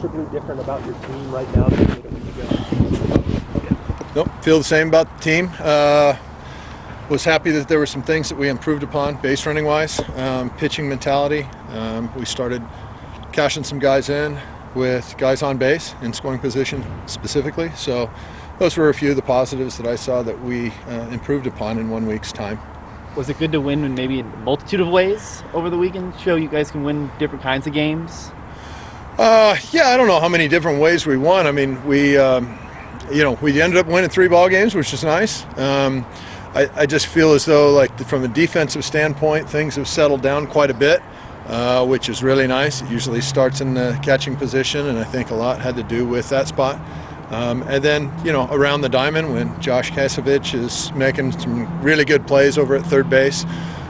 appreciably different about your team right now than you did a week ago? Nope, feel the same about the team. Was happy that there were some things that we improved upon base running wise. Pitching mentality, we started cashing some guys in with guys on base in scoring position specifically. So those were a few of the positives that I saw that we improved upon in 1 week's time. Was it good to win in maybe a multitude of ways over the weekend? Show you guys can win different kinds of games? Yeah, I don't know how many different ways we won. I mean, we ended up winning 3 ball games, which is nice. I just feel as though, like, from a defensive standpoint, things have settled down quite a bit, which is really nice. It usually starts in the catching position, and I think a lot had to do with that spot. And then, around the diamond, when Josh Kasevich is making some really good plays over at third base,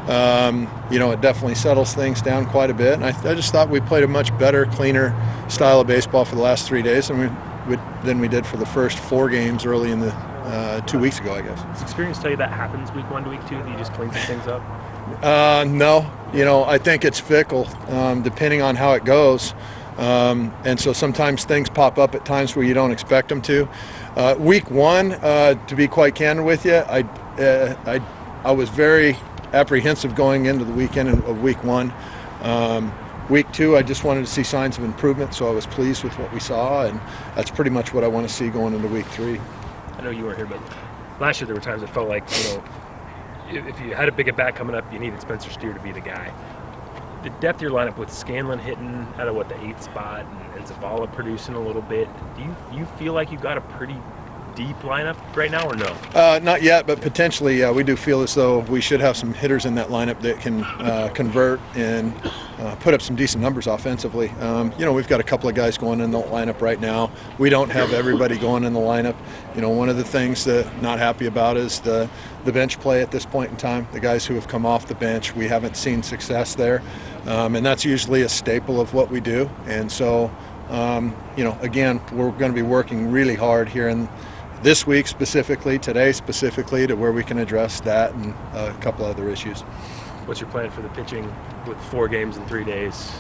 it definitely settles things down quite a bit. And I just thought we played a much better, cleaner style of baseball for the last 3 days than we did for the first 4 games early in the 2 weeks ago, I guess. Does experience tell you that happens week 1 to week 2? Do you just clean some things up? No. I think it's fickle, depending on how it goes. And so sometimes things pop up at times where you don't expect them to. Week 1, to be quite candid with you, I was very apprehensive going into the weekend of week 1. Week 2, I just wanted to see signs of improvement, so I was pleased with what we saw, and that's pretty much what I want to see going into week 3. I know you weren't here, but last year there were times it felt like, if you had a big at-bat coming up, you needed Spencer Steer to be the guy. The depth of your lineup with Scanlon hitting out of the 8th spot and Zavala producing a little bit, do you feel like you got a pretty deep lineup right now, or no? Not yet, but potentially, yeah. We do feel as though we should have some hitters in that lineup that can convert and put up some decent numbers offensively. We've got a couple of guys going in the lineup right now. We don't have everybody going in the lineup. One of the things that I'm not happy about is the bench play at this point in time. The guys who have come off the bench, we haven't seen success there. And that's usually a staple of what we do. And so, again, we're going to be working really hard here in this week specifically, today specifically, to where we can address that and a couple other issues. What's your plan for the pitching with 4 games in 3 days?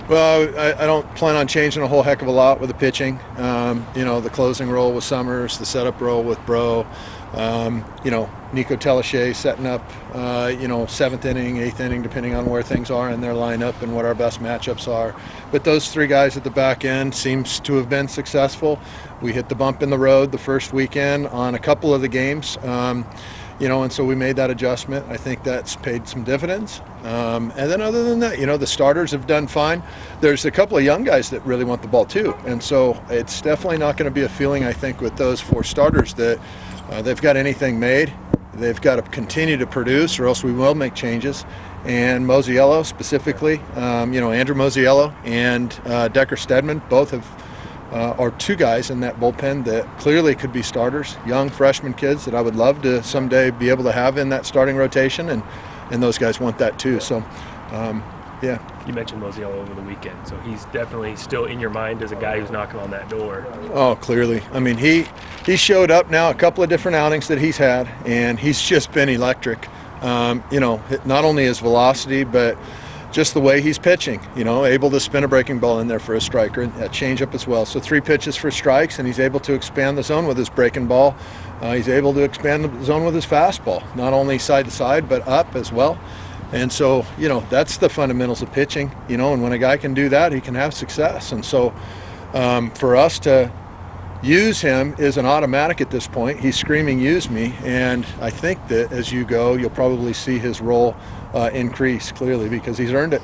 Well, I don't plan on changing a whole heck of a lot with the pitching. The closing role with Summers, the setup role with Bro, Nico Teleshay setting up, 7th inning, 8th inning, depending on where things are in their lineup and what our best matchups are. But those 3 guys at the back end seems to have been successful. We hit the bump in the road the first weekend on a couple of the games, and so we made that adjustment. I think that's paid some dividends. And then other than that, the starters have done fine. There's a couple of young guys that really want the ball too. And so it's definitely not going to be a feeling, I think, with those 4 starters that they've got anything made. They've got to continue to produce, or else we will make changes. And Mosiello specifically, Andrew Mosiello and Decker Stedman both are 2 guys in that bullpen that clearly could be starters, young freshman kids that I would love to someday be able to have in that starting rotation, and those guys want that too. So, yeah. You mentioned Mosiello over the weekend, so he's definitely still in your mind as a guy who's knocking on that door. Oh, clearly. I mean, he showed up now a couple of different outings that he's had, and he's just been electric. Not only his velocity, but just the way he's pitching, able to spin a breaking ball in there for a striker, and a changeup as well. So 3 pitches for strikes, and he's able to expand the zone with his breaking ball. He's able to expand the zone with his fastball, not only side to side, but up as well. And so, that's the fundamentals of pitching, and when a guy can do that, he can have success. And so for us to use him is an automatic at this point. He's screaming, use me. And I think that as you go, you'll probably see his role increase clearly because he's earned it.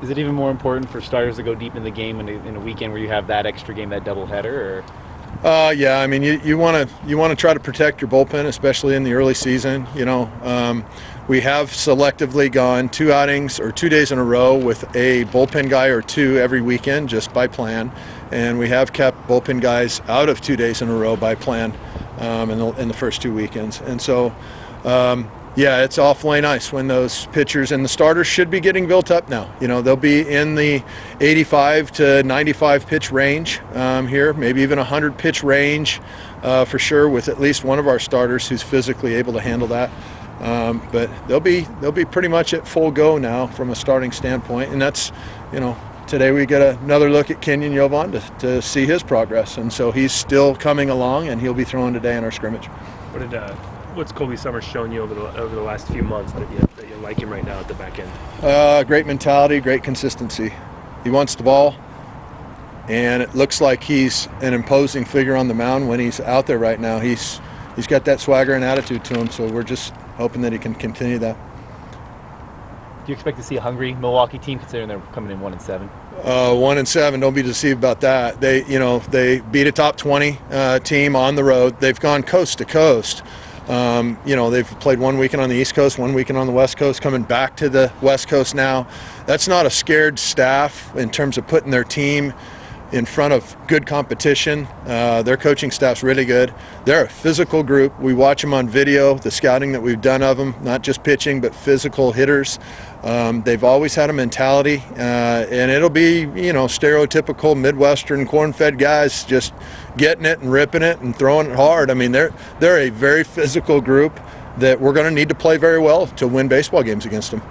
Is it even more important for starters to go deep in the game in a weekend where you have that extra game, that doubleheader? Or? Yeah, I mean, you want to try to protect your bullpen, especially in the early season. We have selectively gone 2 outings or 2 days in a row with a bullpen guy or 2 every weekend just by plan, and we have kept bullpen guys out of 2 days in a row by plan in the first 2 weekends. And so, yeah, it's awfully nice when those pitchers and the starters should be getting built up now. They'll be in the 85 to 95 pitch range here, maybe even 100 pitch range for sure, with at least one of our starters who's physically able to handle that. But they'll be pretty much at full go now from a starting standpoint, and that's today we get another look at Kenyon Jovan to see his progress, and so he's still coming along, and he'll be throwing today in our scrimmage. What's Colby Summers shown you over the last few months that you like him right now at the back end? Great mentality, great consistency. He wants the ball, and it looks like he's an imposing figure on the mound when he's out there right now. He's got that swagger and attitude to him, so we're just hoping that he can continue that. Do you expect to see a hungry MilWaukee team, considering they're coming in 1-7? 1-7. Don't be deceived about that. They beat a top 20 team on the road. They've gone coast to coast. They've played one weekend on the East Coast, one weekend on the West Coast, coming back to the West Coast now. That's not a scared staff in terms of putting their team in front of good competition. Their coaching staff's really good. They're a physical group. We watch them on video, the scouting that we've done of them, not just pitching, but physical hitters. They've always had a mentality, and it'll be, stereotypical Midwestern corn-fed guys just getting it and ripping it and throwing it hard. I mean, they're a very physical group that we're going to need to play very well to win baseball games against them.